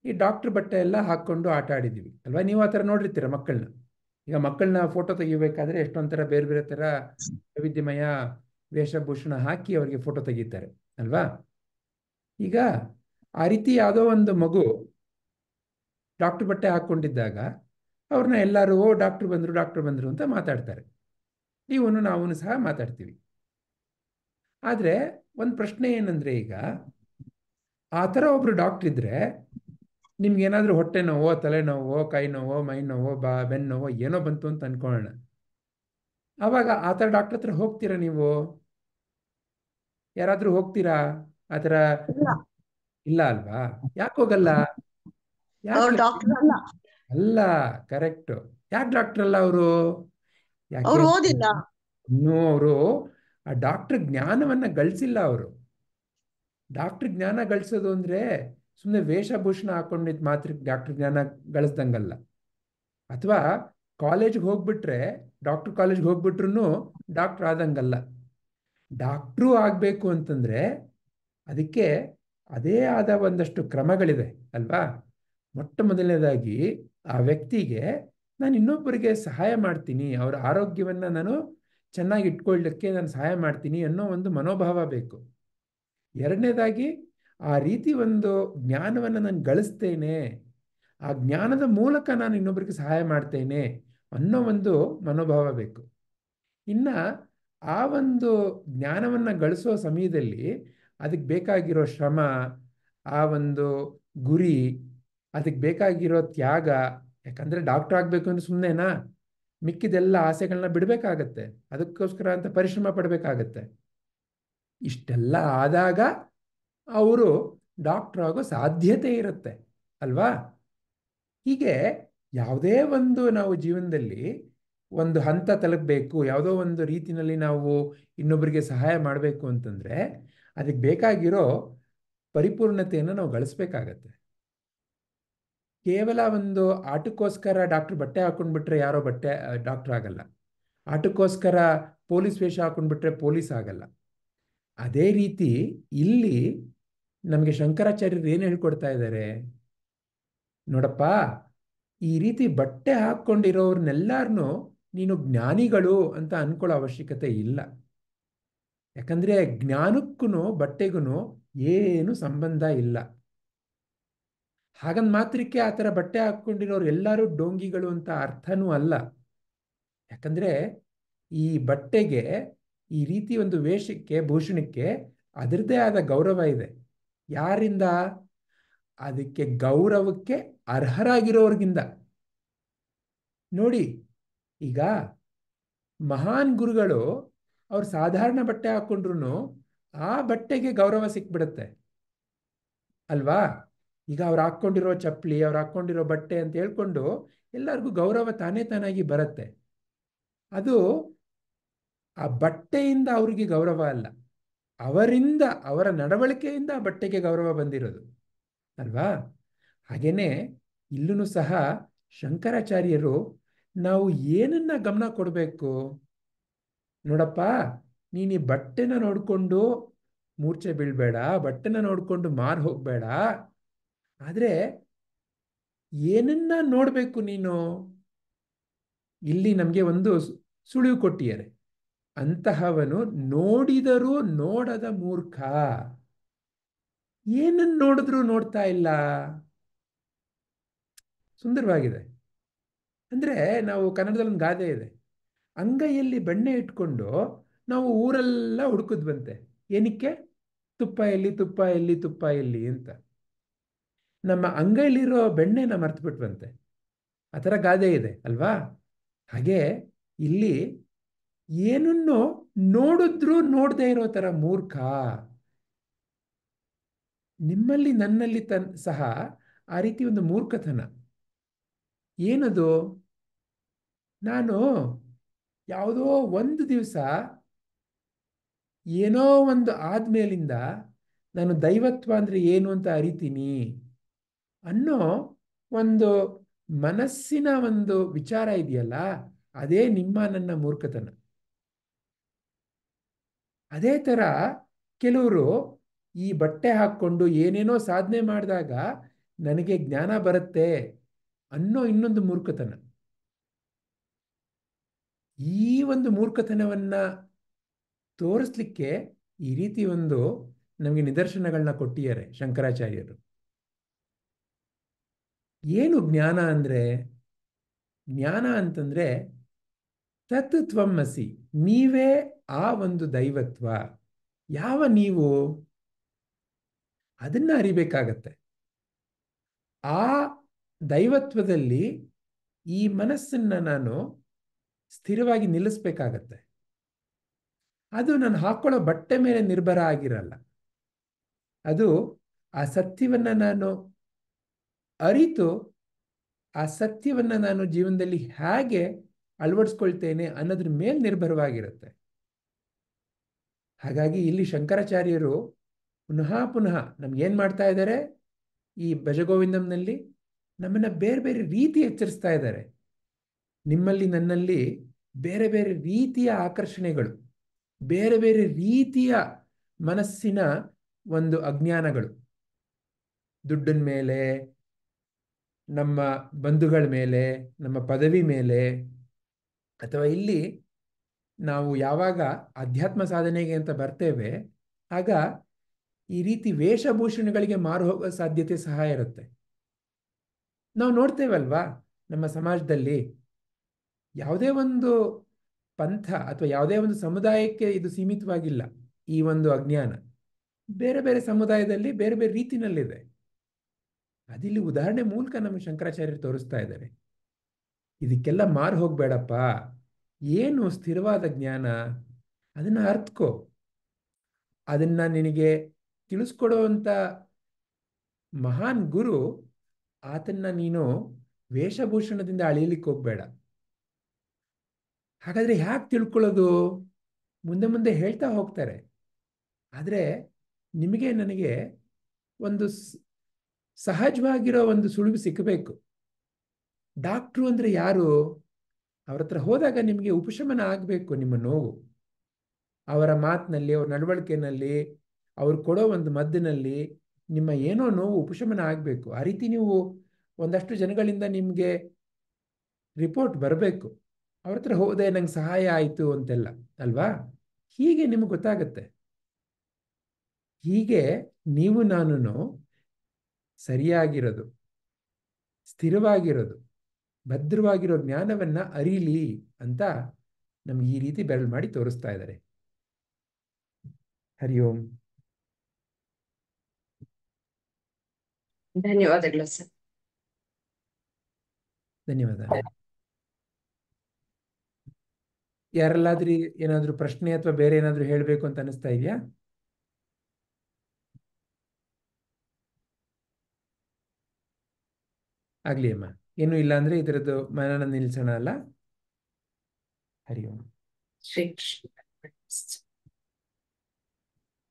ಈ ಡಾಕ್ಟರ್ ಬಟ್ಟೆ ಎಲ್ಲ ಹಾಕ್ಕೊಂಡು ಆಟ ಆಡಿದ್ದೀವಿ ಅಲ್ವಾ? ನೀವು ಆ ಥರ ನೋಡಿರ್ತೀರ ಮಕ್ಕಳನ್ನ. ಈಗ ಮಕ್ಕಳನ್ನ ಫೋಟೋ ತೆಗಿಬೇಕಾದ್ರೆ ಎಷ್ಟೊಂದು ಥರ ಬೇರೆ ಬೇರೆ ಥರ ವೈವಿಧ್ಯಮಯ ವೇಷಭೂಷಣ ಹಾಕಿ ಅವರಿಗೆ ಫೋಟೋ ತೆಗಿತಾರೆ ಅಲ್ವಾ? ಈಗ ಆ ರೀತಿ ಯಾವುದೋ ಒಂದು ಮಗು ಡಾಕ್ಟರ್ ಬಟ್ಟೆ ಹಾಕ್ಕೊಂಡಿದ್ದಾಗ ಅವ್ರನ್ನ ಎಲ್ಲರೂ ಡಾಕ್ಟರ್ ಬಂದರು ಅಂತ ಮಾತಾಡ್ತಾರೆ. ನೀವು ನಾವು ಸಹ ಮಾತಾಡ್ತೀವಿ. ಆದರೆ ಒಂದು ಪ್ರಶ್ನೆ ಏನಂದ್ರೆ, ಈಗ ಆ ಥರ ಒಬ್ರು ಡಾಕ್ಟ್ರ್ ಇದ್ರೆ ನಿಮ್ಗೇನಾದ್ರೂ ಹೊಟ್ಟೆ ನೋವೋ, ತಲೆನೋವೋ, ಕೈ ನೋವೋ, ಮೈ ನೋವೋ, ಬೆನ್ನು ನೋವೋ ಏನೋ ಬಂತು ಅಂತ ಅನ್ಕೊಳ್ಳೋಣ. ಆವಾಗ ಆ ಥರ ಡಾಕ್ಟರ್ ಹತ್ರ ಹೋಗ್ತೀರಾ ನೀವು? ಯಾರಾದ್ರೂ ಹೋಗ್ತೀರಾ ಆ ಥರ? ಇಲ್ಲ ಅಲ್ವಾ? ಯಾಕೆ ಹೋಗಲ್ಲ? ಯಾಕೆ ಡಾಕ್ಟರ್ ಅಲ್ಲ, ಅಲ್ಲ, ಕರೆಕ್ಟ್. ಯಾಕೆ ಡಾಕ್ಟರ್ ಅಲ್ಲ ಅವರು? ಯಾಕೆ ಅವ್ರು ಓದಿಲ್ಲ. ಇನ್ನೂ ಅವರು ಆ ಡಾಕ್ಟರ್ ಜ್ಞಾನವನ್ನ ಗಳಿಸಿಲ್ಲ. ಅವರು ಡಾಕ್ಟರ್ ಜ್ಞಾನ ಗಳಿಸೋದು ಅಂದ್ರೆ ಸುಮ್ಮನೆ ವೇಷಭೂಷಣ ಹಾಕೊಂಡಿದ್ ಮಾತ್ರ ಡಾಕ್ಟರ್ ಜ್ಞಾನ ಗಳಿಸ್ದಂಗಲ್ಲ. ಅಥವಾ ಕಾಲೇಜ್ಗೆ ಹೋಗ್ಬಿಟ್ರೆ, ಡಾಕ್ಟರ್ ಕಾಲೇಜ್ಗೆ ಹೋಗ್ಬಿಟ್ರು ಡಾಕ್ಟರ್ ಆದಂಗಲ್ಲ. ಡಾಕ್ಟ್ರು ಆಗಬೇಕು ಅಂತಂದ್ರೆ ಅದಕ್ಕೆ ಅದೇ ಆದ ಒಂದಷ್ಟು ಕ್ರಮಗಳಿದೆ ಅಲ್ವಾ? ಮೊಟ್ಟ ಮೊದಲನೇದಾಗಿ ಆ ವ್ಯಕ್ತಿಗೆ ನಾನು ಇನ್ನೊಬ್ಬರಿಗೆ ಸಹಾಯ ಮಾಡ್ತೀನಿ, ಅವರ ಆರೋಗ್ಯವನ್ನು ನಾನು ಚೆನ್ನಾಗಿ ಇಟ್ಕೊಳ್ಳಲಿಕ್ಕೆ ನಾನು ಸಹಾಯ ಮಾಡ್ತೀನಿ ಅನ್ನೋ ಒಂದು ಮನೋಭಾವ ಬೇಕು. ಎರಡನೇದಾಗಿ ಆ ರೀತಿ ಒಂದು ಜ್ಞಾನವನ್ನು ನಾನು ಗಳಿಸ್ತೇನೆ, ಆ ಜ್ಞಾನದ ಮೂಲಕ ನಾನು ಇನ್ನೊಬ್ಬರಿಗೆ ಸಹಾಯ ಮಾಡ್ತೇನೆ ಅನ್ನೋ ಒಂದು ಮನೋಭಾವ ಬೇಕು. ಇನ್ನು ಆ ಒಂದು ಜ್ಞಾನವನ್ನು ಗಳಿಸೋ ಸಮಯದಲ್ಲಿ ಅದಕ್ಕೆ ಬೇಕಾಗಿರೋ ಶ್ರಮ, ಆ ಒಂದು ಗುರಿ, ಅದಕ್ಕೆ ಬೇಕಾಗಿರೋ ತ್ಯಾಗ. ಯಾಕಂದರೆ ಡಾಕ್ಟರ್ ಆಗಬೇಕು ಅಂದ್ರೆ ಸುಮ್ಮನೆನಾ? ಮಿಕ್ಕಿದೆಲ್ಲ ಆಸೆಗಳನ್ನ ಬಿಡಬೇಕಾಗತ್ತೆ, ಅದಕ್ಕೋಸ್ಕರ ಅಂತ ಪರಿಶ್ರಮ ಪಡಬೇಕಾಗತ್ತೆ. ಇಷ್ಟೆಲ್ಲ ಆದಾಗ ಅವರು ಡಾಕ್ಟರ್ ಆಗೋ ಸಾಧ್ಯತೆ ಇರುತ್ತೆ ಅಲ್ವಾ? ಹೀಗೆ ಯಾವುದೇ ಒಂದು ನಾವು ಜೀವನದಲ್ಲಿ ಒಂದು ಹಂತ ತಲುಪಬೇಕು, ಯಾವುದೋ ಒಂದು ರೀತಿಯಲ್ಲಿ ನಾವು ಇನ್ನೊಬ್ಬರಿಗೆ ಸಹಾಯ ಮಾಡಬೇಕು ಅಂತಂದರೆ ಅದಕ್ಕೆ ಬೇಕಾಗಿರೋ ಪರಿಪೂರ್ಣತೆಯನ್ನು ನಾವು ಗಳಿಸ್ಬೇಕಾಗತ್ತೆ. ಕೇವಲ ಒಂದು ಆಟಕ್ಕೋಸ್ಕರ ಡಾಕ್ಟರ್ ಬಟ್ಟೆ ಹಾಕೊಂಡ್ಬಿಟ್ರೆ ಯಾರೋ ಡಾಕ್ಟರ್ ಆಗಲ್ಲ. ಆಟಕ್ಕೋಸ್ಕರ ಪೊಲೀಸ್ ವೇಷ ಹಾಕೊಂಡ್ಬಿಟ್ರೆ ಪೊಲೀಸ್ ಆಗಲ್ಲ. ಅದೇ ರೀತಿ ಇಲ್ಲಿ ನಮಗೆ ಶಂಕರಾಚಾರ್ಯರು ಏನು ಹೇಳ್ಕೊಡ್ತಾ ಇದ್ದಾರೆ ನೋಡಪ್ಪ, ಈ ರೀತಿ ಬಟ್ಟೆ ಹಾಕ್ಕೊಂಡಿರೋರ್ನೆಲ್ಲಾರನು ನೀನು ಜ್ಞಾನಿಗಳು ಅಂತ ಅನ್ಕೊಳ್ಳೋ ಅವಶ್ಯಕತೆ ಇಲ್ಲ. ಯಾಕಂದ್ರೆ ಜ್ಞಾನಕ್ಕೂ ಬಟ್ಟೆಗೂ ಏನು ಸಂಬಂಧ ಇಲ್ಲ. ಹಾಗಂದ್ ಮಾತ್ರಕ್ಕೆ ಆ ಥರ ಬಟ್ಟೆ ಹಾಕ್ಕೊಂಡಿರೋರು ಎಲ್ಲರೂ ಡೋಂಗಿಗಳು ಅಂತ ಅರ್ಥನೂ ಅಲ್ಲ. ಯಾಕಂದ್ರೆ ಈ ಬಟ್ಟೆಗೆ, ಈ ರೀತಿ ಒಂದು ವೇಷಕ್ಕೆ, ಭೂಷಣಕ್ಕೆ ಅದರದ್ದೇ ಆದ ಗೌರವ ಇದೆ. ಯಾರಿಂದ? ಅದಕ್ಕೆ ಗೌರವಕ್ಕೆ ಅರ್ಹರಾಗಿರೋರ್ಗಿಂದ. ನೋಡಿ, ಈಗ ಮಹಾನ್ ಗುರುಗಳು ಅವ್ರು ಸಾಧಾರಣ ಬಟ್ಟೆ ಹಾಕೊಂಡ್ರು ಆ ಬಟ್ಟೆಗೆ ಗೌರವ ಸಿಕ್ಬಿಡುತ್ತೆ ಅಲ್ವಾ? ಈಗ ಅವ್ರು ಹಾಕ್ಕೊಂಡಿರೋ ಚಪ್ಪಲಿ, ಅವ್ರು ಹಾಕ್ಕೊಂಡಿರೋ ಬಟ್ಟೆ ಅಂತ ಹೇಳ್ಕೊಂಡು ಎಲ್ಲರಿಗೂ ಗೌರವ ತಾನೇ ತಾನಾಗಿ ಬರುತ್ತೆ. ಅದು ಆ ಬಟ್ಟೆಯಿಂದ ಅವ್ರಿಗೆ ಗೌರವ ಅಲ್ಲ, ಅವರಿಂದ, ಅವರ ನಡವಳಿಕೆಯಿಂದ ಆ ಬಟ್ಟೆಗೆ ಗೌರವ ಬಂದಿರೋದು ಅಲ್ವಾ? ಹಾಗೇನೆ ಇಲ್ಲೂ ಸಹ ಶಂಕರಾಚಾರ್ಯರು ನಾವು ಏನನ್ನ ಗಮನ ಕೊಡಬೇಕು ನೋಡಪ್ಪ, ನೀನು ಈ ಬಟ್ಟೆನ ನೋಡಿಕೊಂಡು ಮೂರ್ಛೆ ಬೀಳ್ಬೇಡ, ಬಟ್ಟೆನ ನೋಡಿಕೊಂಡು ಮಾರು ಹೋಗಬೇಡ. ಆದರೆ ಏನನ್ನ ನೋಡಬೇಕು ನೀನು? ಇಲ್ಲಿ ನಮಗೆ ಒಂದು ಸುಳಿವು ಕೊಟ್ಟಿದ್ದಾರೆ. ಅಂತಹವನು ನೋಡಿದರೂ ನೋಡದ ಮೂರ್ಖ. ಏನನ್ನು ನೋಡಿದ್ರೂ ನೋಡ್ತಾ ಇಲ್ಲ. ಸುಂದರವಾಗಿದೆ. ಅಂದರೆ ನಾವು ಕನ್ನಡದಲ್ಲಿ ಒಂದು ಗಾದೆ ಇದೆ, ಅಂಗೈಯಲ್ಲಿ ಬೆಣ್ಣೆ ಇಟ್ಕೊಂಡು ನಾವು ಊರೆಲ್ಲ ಹುಡುಕಿದ್ವಂತೆ. ಏನಕ್ಕೆ? ತುಪ್ಪ ಎಲ್ಲಿ, ತುಪ್ಪ ಎಲ್ಲಿ, ತುಪ್ಪ ಎಲ್ಲಿ ಅಂತ. ನಮ್ಮ ಅಂಗೈಲಿರೋ ಬೆಣ್ಣೆನ ಮರ್ತ್ಬಿಟ್ವಂತೆ. ಆ ಥರ ಗಾದೆ ಇದೆ ಅಲ್ವಾ? ಹಾಗೆ ಇಲ್ಲಿ ಏನನ್ನು ನೋಡಿದ್ರೂ ನೋಡದೇ ಇರೋ ಥರ ಮೂರ್ಖ. ನಿಮ್ಮಲ್ಲಿ ನನ್ನಲ್ಲಿ ಸಹ ಆ ರೀತಿ ಒಂದು ಮೂರ್ಖತನ. ಏನದು? ನಾನು ಯಾವುದೋ ಒಂದು ದಿವಸ ಏನೋ ಒಂದು ಆದ್ಮೇಲಿಂದ ನಾನು ದೈವತ್ವ ಅಂದರೆ ಏನು ಅಂತ ಅರಿತೀನಿ ಅನ್ನೋ ಒಂದು ಮನಸ್ಸಿನ ಒಂದು ವಿಚಾರ ಇದೆಯಲ್ಲ, ಅದೇ ನಿಮ್ಮ ನನ್ನ ಮೂರ್ಖತನ. ಅದೇ ಥರ ಕೆಲವರು ಈ ಬಟ್ಟೆ ಹಾಕ್ಕೊಂಡು ಏನೇನೋ ಸಾಧನೆ ಮಾಡಿದಾಗ ನನಗೆ ಜ್ಞಾನ ಬರುತ್ತೆ ಅನ್ನೋ ಇನ್ನೊಂದು ಮೂರ್ಖತನ. ಈ ಒಂದು ಮೂರ್ಖತನವನ್ನ ತೋರಿಸ್ಲಿಕ್ಕೆ ಈ ರೀತಿ ಒಂದು ನಮಗೆ ನಿದರ್ಶನಗಳನ್ನ ಕೊಟ್ಟಿದ್ದಾರೆ ಶಂಕರಾಚಾರ್ಯರು. ಏನು ಜ್ಞಾನ ಅಂದರೆ? ಜ್ಞಾನ ಅಂತಂದ್ರೆ ತತ್ ತ್ವಮಸಿ, ನೀವೇ ಆ ಒಂದು ದೈವತ್ವ. ಯಾವ ನೀವು ಅದನ್ನ ಅರಿಬೇಕಾಗತ್ತೆ. ಆ ದೈವತ್ವದಲ್ಲಿ ಈ ಮನಸ್ಸನ್ನ ನಾನು ಸ್ಥಿರವಾಗಿ ನಿಲ್ಲಿಸ್ಬೇಕಾಗತ್ತೆ. ಅದು ನಾನು ಹಾಕೊಳ್ಳೋ ಬಟ್ಟೆ ಮೇಲೆ ನಿರ್ಭರ ಆಗಿರಲ್ಲ. ಅದು ಆ ಸತ್ಯವನ್ನ ನಾನು ಅರಿತು ಆ ಸತ್ಯವನ್ನ ನಾನು ಜೀವನದಲ್ಲಿ ಹೇಗೆ ಅಳವಡಿಸ್ಕೊಳ್ತೇನೆ ಅನ್ನೋದ್ರ ಮೇಲೆ ನಿರ್ಭರವಾಗಿರುತ್ತೆ. ಹಾಗಾಗಿ ಇಲ್ಲಿ ಶಂಕರಾಚಾರ್ಯರು ಪುನಃ ಪುನಃ ನಮ್ಗೇನ್ ಮಾಡ್ತಾ ಇದ್ದಾರೆ, ಈ ಭಜಗೋವಿಂದಂನಲ್ಲಿ ನಮ್ಮನ್ನ ಬೇರೆ ಬೇರೆ ರೀತಿ ಎಚ್ಚರಿಸ್ತಾ ಇದ್ದಾರೆ. ನಿಮ್ಮಲ್ಲಿ ನನ್ನಲ್ಲಿ ಬೇರೆ ಬೇರೆ ರೀತಿಯ ಆಕರ್ಷಣೆಗಳು, ಬೇರೆ ಬೇರೆ ರೀತಿಯ ಮನಸ್ಸಿನ ಒಂದು ಅಜ್ಞಾನಗಳು, ದುಡ್ಡಿನ ಮೇಲೆ, ನಮ್ಮ ಬಂಧುಗಳ ಮೇಲೆ, ನಮ್ಮ ಪದವಿ ಮೇಲೆ, ಅಥವಾ ಇಲ್ಲಿ ನಾವು ಯಾವಾಗ ಅಧ್ಯಾತ್ಮ ಸಾಧನೆಗೆ ಅಂತ ಬರ್ತೇವೆ ಆಗ ಈ ರೀತಿ ವೇಷಭೂಷಣಗಳಿಗೆ ಮಾರು ಹೋಗೋ ಸಾಧ್ಯತೆ ಸಹ ಇರುತ್ತೆ. ನಾವು ನೋಡ್ತೇವಲ್ವಾ ನಮ್ಮ ಸಮಾಜದಲ್ಲಿ ಯಾವುದೇ ಒಂದು ಪಂಥ ಅಥವಾ ಯಾವುದೇ ಒಂದು ಸಮುದಾಯಕ್ಕೆ ಇದು ಸೀಮಿತವಾಗಿಲ್ಲ. ಈ ಒಂದು ಅಜ್ಞಾನ ಬೇರೆ ಬೇರೆ ಸಮುದಾಯದಲ್ಲಿ ಬೇರೆ ಬೇರೆ ರೀತಿನಲ್ಲಿದೆ. ಅದಿಲ್ಲಿ ಉದಾಹರಣೆ ಮೂಲಕ ನಮಗೆ ಶಂಕರಾಚಾರ್ಯರು ತೋರಿಸ್ತಾ ಇದ್ದಾರೆ. ಇದಕ್ಕೆಲ್ಲ ಮಾರು ಹೋಗ್ಬೇಡಪ್ಪ, ಏನು ಸ್ಥಿರವಾದ ಜ್ಞಾನ ಅದನ್ನ ಅರ್ಥಕೋ. ಅದನ್ನ ನಿನಗೆ ತಿಳಿಸ್ಕೊಡುವಂಥ ಮಹಾನ್ ಗುರು, ಆತನ್ನ ನೀನು ವೇಷಭೂಷಣದಿಂದ ಅಳಿಲಿಕ್ಕೆ ಹೋಗ್ಬೇಡ. ಹಾಗಾದ್ರೆ ಹ್ಯಾಕೆ ತಿಳ್ಕೊಳ್ಳೋದು? ಮುಂದೆ ಮುಂದೆ ಹೇಳ್ತಾ ಹೋಗ್ತಾರೆ. ಆದರೆ ನಿಮಗೆ ನನಗೆ ಒಂದು ಸಹಜವಾಗಿರೋ ಒಂದು ಸುಳಿವು ಸಿಕ್ಕಬೇಕು. ಡಾಕ್ಟ್ರು ಅಂದ್ರೆ ಯಾರು? ಅವ್ರ ಹತ್ರ ಹೋದಾಗ ನಿಮಗೆ ಉಪಶಮನ ಆಗಬೇಕು. ನಿಮ್ಮ ನೋವು ಅವರ ಮಾತಿನಲ್ಲಿ, ಅವ್ರ ನಡವಳಿಕೆಯಲ್ಲಿ, ಅವ್ರು ಕೊಡೋ ಒಂದು ಮದ್ದಿನಲ್ಲಿ ನಿಮ್ಮ ಏನೋ ನೋವು ಉಪಶಮನ ಆಗಬೇಕು. ಆ ರೀತಿ ನೀವು ಒಂದಷ್ಟು ಜನಗಳಿಂದ ನಿಮಗೆ ರಿಪೋರ್ಟ್ ಬರಬೇಕು. ಅವ್ರ ಹತ್ರ ಹೋದೆ ನಂಗೆ ಸಹಾಯ ಆಯಿತು ಅಂತೆಲ್ಲ ಅಲ್ವಾ? ಹೀಗೆ ನಿಮಗೆ ಗೊತ್ತಾಗತ್ತೆ. ಹೀಗೆ ನೀವು ನಾನು ಸರಿಯಾಗಿರೋದು, ಸ್ಥಿರವಾಗಿರೋದು, ಭದ್ರವಾಗಿರೋ ಜ್ಞಾನವನ್ನ ಅರಿಲಿ ಅಂತ ನಮ್ಗೆ ಈ ರೀತಿ ಬೆರಳು ಮಾಡಿ ತೋರಿಸ್ತಾ ಇದ್ದಾರೆ. ಹರಿ ಓಂ. ಧನ್ಯವಾದಗಳು ಸರ್. ಧನ್ಯವಾದ. ಯಾರೆಲ್ಲಾದ್ರೂ ಏನಾದ್ರೂ ಪ್ರಶ್ನೆ ಅಥವಾ ಬೇರೆ ಏನಾದ್ರೂ ಹೇಳಬೇಕು ಅಂತ ಅನಿಸ್ತಾ ಇದೆಯಾ? ಆಗ್ಲಿ ಅಮ್ಮ. ಏನು ಇಲ್ಲ ಅಂದ್ರೆ ಇದರದ್ದು ಮನನ ನಿಲ್ಸೋಣ ಅಲ್ಲ. ಹರಿ ಓಂ. ಶ್ರೀ ಕೃಷ್ಣ.